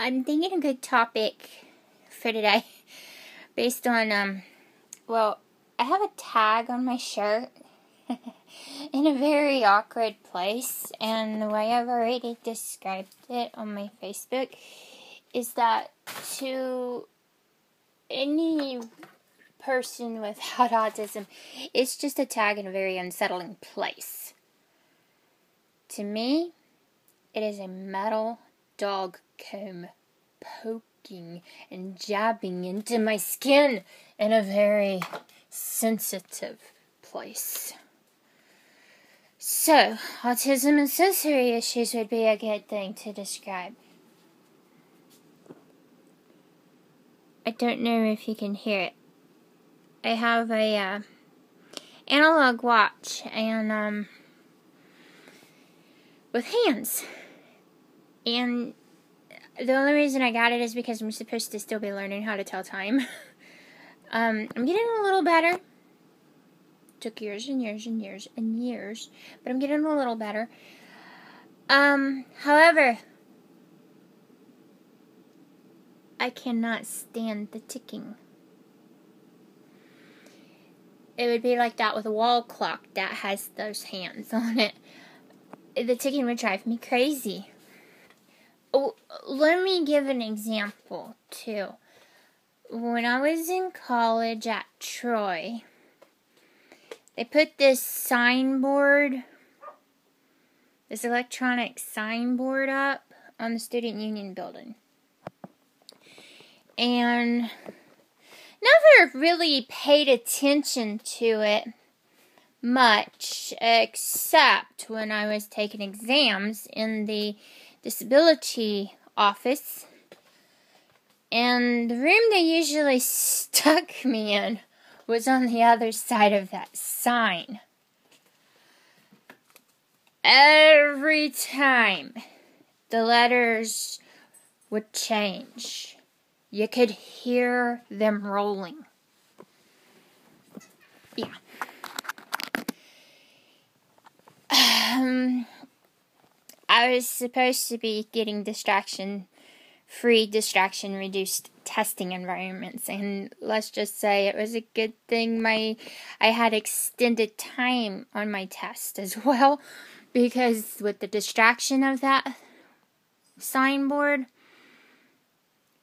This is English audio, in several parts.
I'm thinking a good topic for today based on, well, I have a tag on my shirt in a very awkward place, and the way I've already described it on my Facebook is that to any person without autism, it's just a tag in a very unsettling place. To me, it is a metal dog comb poking and jabbing into my skin in a very sensitive place. So, autism and sensory issues would be a good thing to describe. I don't know if you can hear it. I have a analog watch and with hands. And the only reason I got it is because I'm supposed to still be learning how to tell time. I'm getting a little better. Took years and years and years and years, but I'm getting a little better. However, I cannot stand the ticking. It would be like that with a wall clock that has those hands on it. The ticking would drive me crazy. Oh, let me give an example, too. When I was in college at Troy, they put this signboard, this electronic signboard up on the Student Union building. And never really paid attention to it much, except when I was taking exams in the disability office. And the room they usually stuck me in was on the other side of that sign. Every time the letters would change, you could hear them rolling. Yeah. I was supposed to be getting distraction-free, distraction-reduced testing environments, and let's just say it was a good thing I had extended time on my test as well, because with the distraction of that signboard,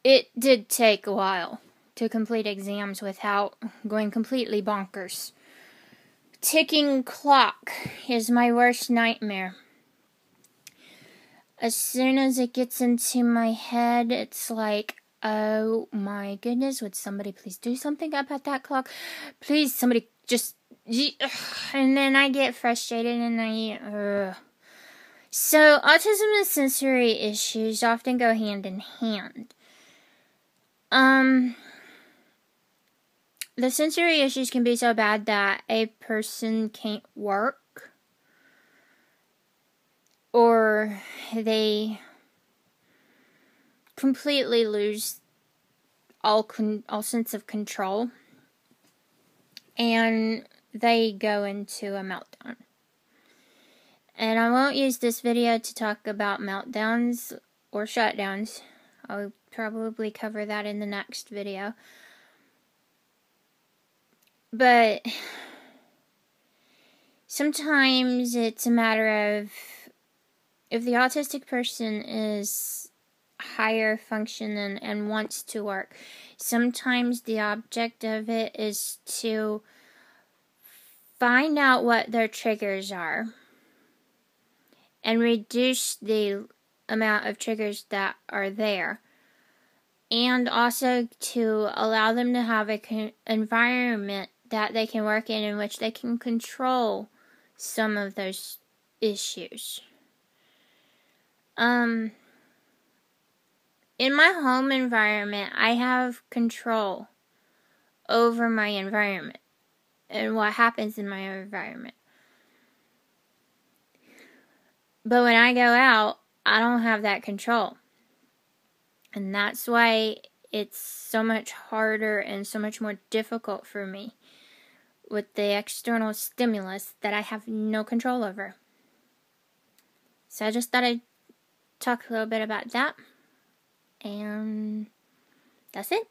it did take a while to complete exams without going completely bonkers. Ticking clock is my worst nightmare. As soon as it gets into my head, it's like, oh my goodness, would somebody please do something about that clock? Please, somebody just... And then I get frustrated and So, autism and sensory issues often go hand in hand. The sensory issues can be so bad that a person can't work, or they completely lose all sense of control, and they go into a meltdown. And I won't use this video to talk about meltdowns or shutdowns. I'll probably cover that in the next video. But sometimes it's a matter of, if the autistic person is higher function and wants to work, sometimes the object of it is to find out what their triggers are and reduce the amount of triggers that are there, and also to allow them to have an environment that they can work in which they can control some of those issues. In my home environment, I have control over my environment and what happens in my environment. But when I go out, I don't have that control. And that's why it's so much harder and so much more difficult for me with the external stimulus that I have no control over. So I just thought I'd talk a little bit about that. And That's it.